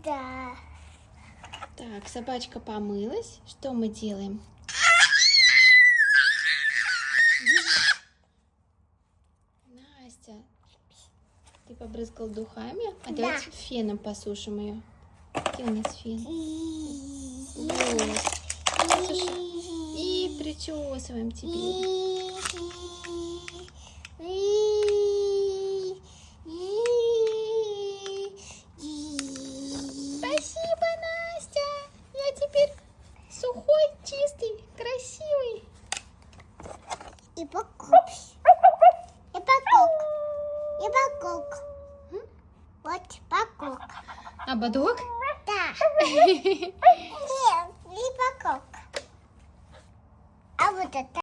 Да. Так, собачка помылась. Что мы делаем? Настя, ты побрызгал духами? А Да. давайте феном посушим ее. Где у нас фен? Вот. И причесываем теперь. Спасибо, Настя. Я теперь сухой, чистый, красивый. И покуп. И покуп. И покуп. Вот покуп. Ободок? Да. Нет, и покуп. А вот это.